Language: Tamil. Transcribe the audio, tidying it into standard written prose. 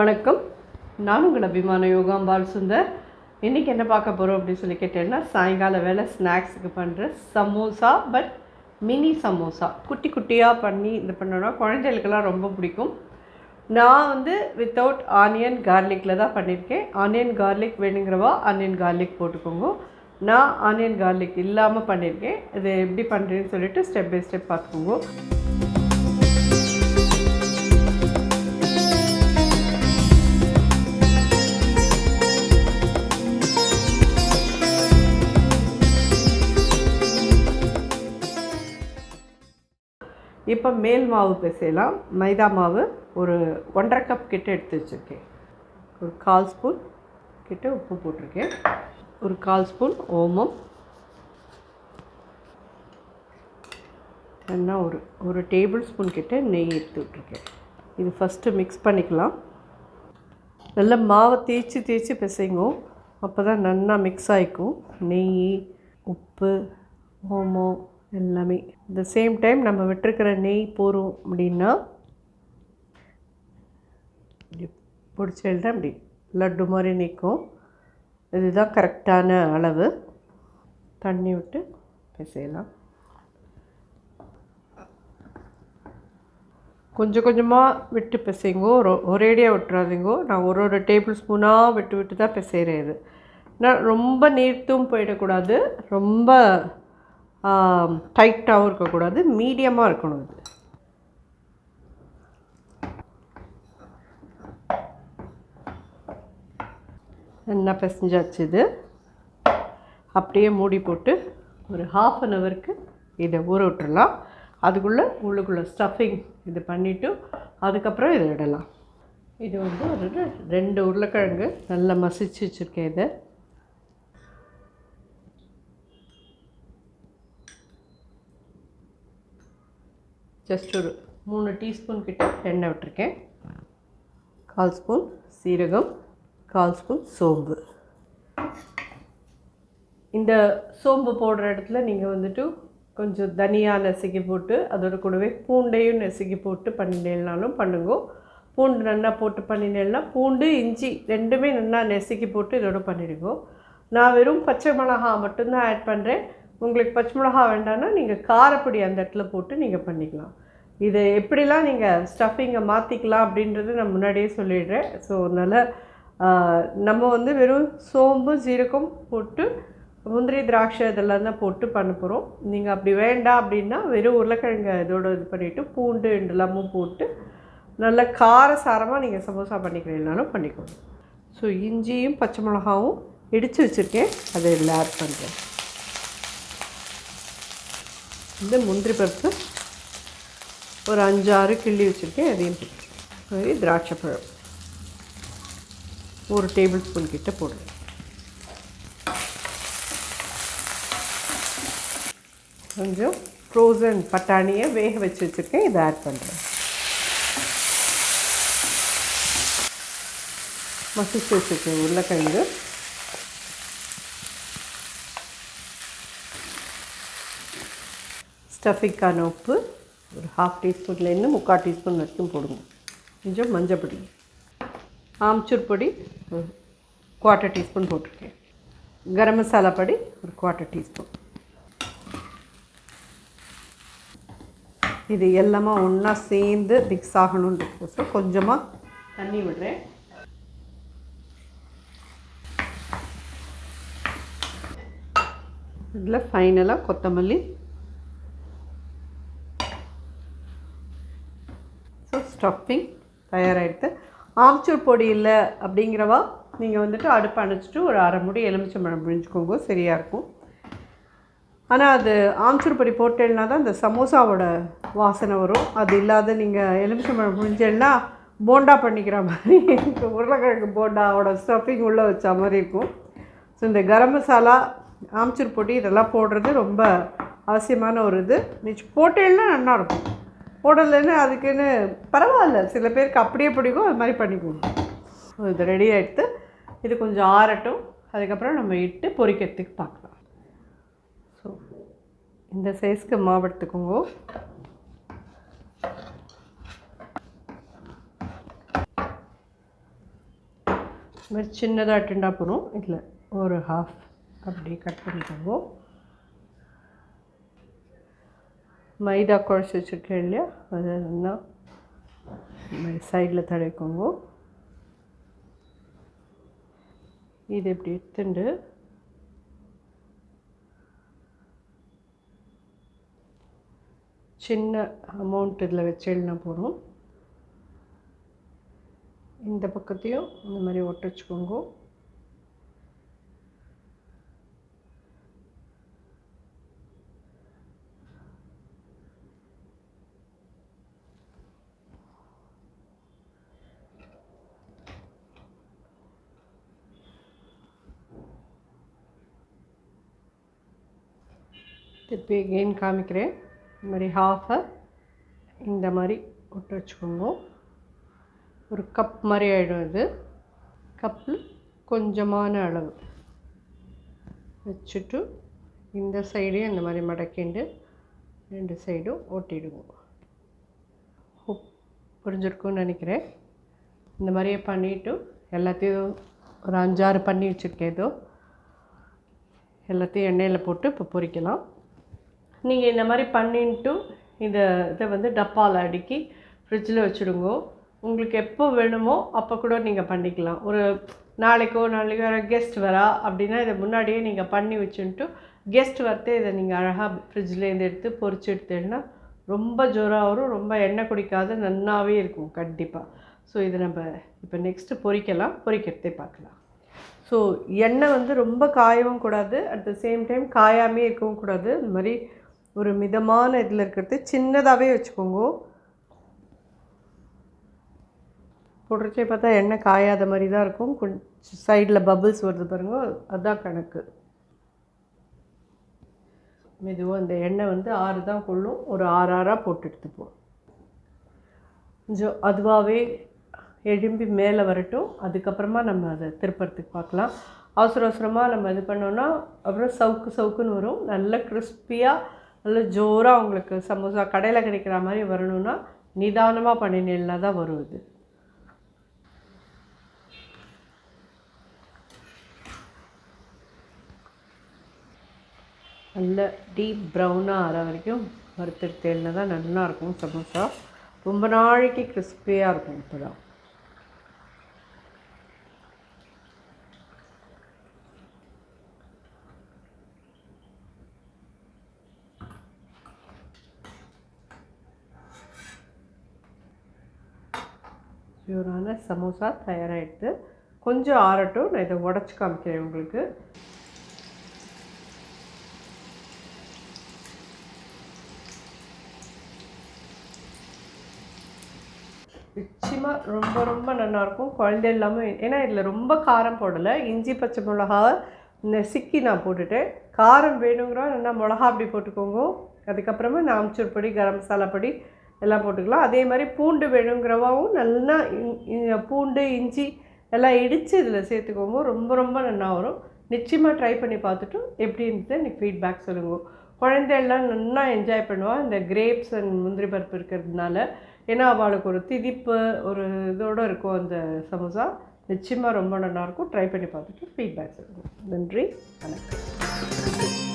வணக்கம். நான் உங்கள் அபிமான யோகாம்பாள் சுந்தர். இன்றைக்கி என்ன பார்க்க போகிறோம் அப்படின்னு சொல்லி கேட்டேன்னா, சாயங்கால வேலை ஸ்நாக்ஸுக்கு பண்ணுற சமோசா. பட் மினி சமோசா குட்டி குட்டியாக பண்ணி இது பண்ணோன்னா குழந்தைகளுக்கெல்லாம் ரொம்ப பிடிக்கும். நான் வித்தவுட் ஆனியன் கார்லிக்கில் தான் பண்ணியிருக்கேன். ஆனியன் கார்லிக் வேணுங்கிறவா ஆனியன் கார்லிக் போட்டுக்கோங்க. நான் ஆனியன் கார்லிக் இல்லாமல் பண்ணியிருக்கேன். இது எப்படி பண்ணுறேன்னு சொல்லிவிட்டு ஸ்டெப் பை ஸ்டெப் பார்த்துக்கோங்க. இப்போ மேல் மாவு பிசையலாம். மைதா மாவு ஒரு 1.5 கப் கிட்ட எடுத்து வச்சுருக்கேன். ஒரு 1/4 ஸ்பூன் கிட்ட உப்பு போட்டிருக்கேன். ஒரு 1/4 ஸ்பூன் ஓமம், என்ன ஒரு டேபிள் ஸ்பூன் கிட்ட நெய் எடுத்து விட்ருக்கேன். இது ஃபஸ்ட்டு மிக்ஸ் பண்ணிக்கலாம். நல்லா மாவை தேய்ச்சி பிசைங்க. அப்போ தான் நல்லா மிக்ஸ் ஆகிக்கும். நெய், உப்பு, ஓமம் எல்லாமே. இந்த சேம் டைம் நம்ம விட்டுருக்கிற நெய் போகிறோம் அப்படின்னா இப்படி பிடிச்சிட்டா அப்படி லட்டு மாதிரி நிற்கும். இதுதான் கரெக்டான அளவு. தண்ணி விட்டு பிசையலாம். கொஞ்சம் கொஞ்சமாக விட்டு பிசைங்கோ, ஒரேடியாக விட்டுறாதீங்கோ. நான் ஒரு டேபிள் ஸ்பூனாக விட்டு தான் பிசைகிறேன். இது நான் ரொம்ப நீர்த்தும் போயிடக்கூடாது, ரொம்ப டைட்டாகவும் இருக்கக்கூடாது, மீடியமாக இருக்கணும். இது என்ன பிசைஞ்சாச்சு. இது அப்படியே மூடி போட்டு ஒரு 1/2 ஹவருக்கு இதை ஊற விட்டுடலாம். அதுக்குள்ளே உள்ளுக்குள்ளே ஸ்டஃபிங் இது பண்ணிவிட்டு அதுக்கப்புறம் இதை இடலாம். இது ஒரு 2 உருளைக்கிழங்கு நல்லா மசிச்சு வச்சுருக்கேன். இதை ஜஸ்ட் ஒரு 3 டீஸ்பூன் கிட்ட எண்ணெய் விட்டுருக்கேன். 1/4 ஸ்பூன் சீரகம், 1/4 ஸ்பூன் சோம்பு. இந்த சோம்பு போடுற இடத்துல நீங்கள் கொஞ்சம் தனியா நசுக்கி போட்டு அதோட கூடவே பூண்டையும் நசுக்கி போட்டு பண்ணினேன்னாலும் பண்ணுங்க. பூண்டு நல்லா போட்டு பண்ணினேன்னா பூண்டு இஞ்சி ரெண்டுமே நல்லா நசுக்கி போட்டு இதோட பண்ணிடுங்க. நான் வெறும் பச்சை மிளகா மட்டும்தான் ஆட் பண்ணுறேன். உங்களுக்கு பச்சை மிளகா வேண்டாம்னா நீங்கள் காரப்பொடி அந்த இடத்துல போட்டு நீங்கள் பண்ணிக்கலாம். இது எப்படிலாம் நீங்கள் ஸ்டஃபிங்கை மாற்றிக்கலாம் அப்படின்றது நான் முன்னாடியே சொல்லிடுறேன். ஸோ அதனால் நம்ம வெறும் சோம்பு சீரகம் போட்டு முந்திரி திராட்சை இதெல்லாம் தான் போட்டு பண்ண போகிறோம். நீங்கள் அப்படி வேண்டாம் அப்படின்னா வெறும் உருளைக்கிழங்கு இதோடு இது பண்ணிவிட்டு பூண்டு இதெல்லாமும் போட்டு நல்ல காரசாரமாக நீங்கள் சமோசா பண்ணிக்கிறீங்கனாலும் பண்ணிக்கணும். ஸோ இஞ்சியும் பச்சை மிளகாவும் இடித்து வச்சுருக்கேன், அதை இதில் ஆட் பண்ணுறேன். இந்த முந்திரி பருப்பு ஒரு 5-6 கிள்ளி வச்சுருக்கேன், அதையும் போட்டு திராட்சை பழம் ஒரு டேபிள் ஸ்பூன் கிட்ட போடுறேன். கொஞ்சம் ஃப்ரோசன் பட்டாணியை வேக வச்சு வச்சுருக்கேன், இதை ஆட் பண்ணுறேன். மசிச்சு வச்சுருக்கேன் உருளைக்கிழங்கு. ஸ்டஃபிங்கான உப்பு ஒரு 1/2 டீஸ்பூன்லேருந்து 3/4 டீஸ்பூன் வரைக்கும் போடுங்க. கொஞ்சம் மஞ்சள் பொடி, ஆம்ச்சூர் பொடி ஒரு 1/4 டீஸ்பூன் போட்டிருக்கேன். கரம் மசாலா பொடி ஒரு 1/4 டீஸ்பூன். இது எல்லாமே ஒன்றா சேர்ந்து மிக்ஸ் ஆகணுன்றதுக்கோசம் கொஞ்சமாக தண்ணி விடுறேன். இதில் ஃபைனலாக கொத்தமல்லி. So stuffing தயாராகிடுது. ஆம்ச்சூர் பொடி இல்லை அப்படிங்கிறவா நீங்கள் அடுப்பை அணைச்சிட்டு ஒரு 1/2 மூடி எலுமிச்சம்பழம் பிழிஞ்சுக்கோங்க, சரியாக இருக்கும். ஆனால் அது ஆம்ச்சூர் பொடி போட்டேன்னா தான் இந்த சமோசாவோட வாசனை வரும். அது இல்லாத நீங்கள் எலுமிச்சம்பழம் பிழிஞ்சேன்னா போண்டா பண்ணிக்கிற மாதிரி உருளைக்கிழங்கு போண்டாவோட ஸ்டஃபிங் உள்ளே வச்ச மாதிரி இருக்கும். ஸோ இந்த கரம் மசாலா, ஆம்ச்சூர் பொடி இதெல்லாம் போடுறது ரொம்ப அவசியமான ஒரு இது. நீச்சு போட்டேன்னா நல்லாயிருக்கும், போடலைன்னு அதுக்குன்னு பரவாயில்ல, சில பேருக்கு அப்படியே பிடிக்கும், அது மாதிரி பண்ணிக்குவோம். இது ரெடி ஆகிடுத்து. இது கொஞ்சம் ஆறட்டும், அதுக்கப்புறம் நம்ம இட்டு பொரிக்கிறதுக்கு பார்க்கலாம். ஸோ இந்த சைஸ்க்கு மாவு எடுத்துக்கோங்க. இது மாதிரி சின்னதாக டிண்டா போகிறோம். இதில் ஒரு ஹாஃப் அப்படி கட் பண்ணிக்கோங்க. மைதா குழச்சி வச்சுருக்கேன் இல்லையா, அதை நல்லா சைடில் தடவிக்கோங்க. இது இப்படி எடுத்துட்டு சின்ன அமௌண்ட் இதில் வச்சுனா போகிறோம். இந்த பக்கத்தையும் இந்த மாதிரி ஒட்ட வச்சுக்கோங்க. திருப்பி எகெயின் காமிக்கிறேன். இந்த மாதிரி ஹாஃபை இந்த மாதிரி ஒட்ட வச்சுக்கோங்க. ஒரு கப் மாதிரி ஆகிடும். இது கப்பில் கொஞ்சமான அளவு வச்சுட்டு இந்த சைடையும் இந்த மாதிரி மடக்கிண்டு 2 சைடும் ஓட்டிடுவோம். புரிஞ்சிருக்கும்னு நினைக்கிறேன். இந்த மாதிரியே பண்ணிவிட்டு எல்லாத்தையும் ஒரு 5-6 பண்ணி வச்சுருக்கேன். ஏதோ எல்லாத்தையும் எண்ணெயில் போட்டு இப்போ பொரிக்கலாம். நீங்கள் இந்த மாதிரி பண்ணிட்டு இதை வந்து டப்பாவில் அடுக்கி ஃப்ரிட்ஜில் வச்சுடுங்க. உங்களுக்கு எப்போ வேணுமோ அப்போ கூட நீங்கள் பண்ணிக்கலாம். ஒரு நாளைக்கோ வேறு கெஸ்ட் வரா அப்படின்னா இதை முன்னாடியே நீங்கள் பண்ணி வச்சுட்டு கெஸ்ட் வரத்தே இதை நீங்கள் அழகாக ஃப்ரிட்ஜ்லேருந்து எடுத்து பொரிச்சு எடுத்துன்னா ரொம்ப ஜோராக வரும். ரொம்ப எண்ணெய் குடிக்காத நன்னாவே இருக்கும் கண்டிப்பாக. ஸோ இதை நம்ம இப்போ நெக்ஸ்ட்டு பொரிக்கிறதே பார்க்கலாம். ஸோ எண்ணெய் வந்து ரொம்ப காயவும் கூடாது, அட் த சேம் டைம் காயாமே இருக்கவும் கூடாது. இந்த மாதிரி ஒரு மிதமான இதில் இருக்கிறது சின்னதாகவே வச்சுக்கோங்க. போடுறச்சே பார்த்தா எண்ணெய் காயாத மாதிரி தான் இருக்கும். கொஞ்சம் சைடில் பபிள்ஸ் வருது பாருங்க, அதுதான் கணக்கு. மெதுவாக இந்த எண்ணெய் வந்து 6 தான் கொள்ளும். ஒரு 6 போட்டு எடுத்துப்போம். கொஞ்சம் அதுவாகவே எழும்பி மேலே வரட்டும். அதுக்கப்புறமா நம்ம அதை திருப்பறதுக்கு பார்க்கலாம். அவசரமாக நம்ம இது பண்ணோன்னா அப்புறம் சவுக்குன்னு வரும். நல்ல கிறிஸ்பியாக நல்ல ஜோராக உங்களுக்கு சமோசா கடையில் கிடைக்கிற மாதிரி வரணும்னா நிதானமாக பண்ணினேன்னா தான் வரும். இது நல்ல டீப் ப்ரௌனாக ஆகிற வரைக்கும் வறுத்துட்டேன்னா தான் நல்லாயிருக்கும் சமோசா. ரொம்ப நாளைக்கு கிறிஸ்பியாக இருக்கும். இப்போ தான் பியூரான சமோசா தயாராகிடுது. கொஞ்சம் ஆறட்டும். நான் இதை உடச்சி காமிக்கிறேன் உங்களுக்கு. நிச்சயமாக ரொம்ப நல்லாயிருக்கும். குழந்தை இல்லாமல், ஏன்னா இதில் ரொம்ப காரம் போடலை. இஞ்சி பச்சை மிளகாவை நசுக்கி நான் போட்டுட்டேன். காரம் வேணுங்கிற நல்லா மிளகா அப்படி போட்டுக்கோங்க. அதுக்கப்புறமா நான் அம்ச்சூர் பொடி, கரம் மசாலா பொடி எல்லாம் போட்டுக்கலாம். அதே மாதிரி பூண்டு வேணுங்கிறவாவும் நல்லா பூண்டு இஞ்சி எல்லாம் இடித்து இதில் சேர்த்துக்கோங்க. ரொம்ப நல்லா வரும். நிச்சயமாக ட்ரை பண்ணி பார்த்துட்டு எப்படி இருந்தது எனக்கு ஃபீட்பேக் சொல்லுங்கள். குழந்தையெல்லாம் நல்லா என்ஜாய் பண்ணுவாள் இந்த கிரேப்ஸ் அண்ட் முந்திரி பருப்பு இருக்கிறதுனால. ஏன்னா அவளுக்கு ஒரு திதிப்பு ஒரு இதோடு இருக்கும் அந்த சமோசா. நிச்சயமாக ரொம்ப நல்லாயிருக்கும். ட்ரை பண்ணி பார்த்துட்டு ஃபீட்பேக் சொல்லுங்கள். நன்றி, வணக்கம்.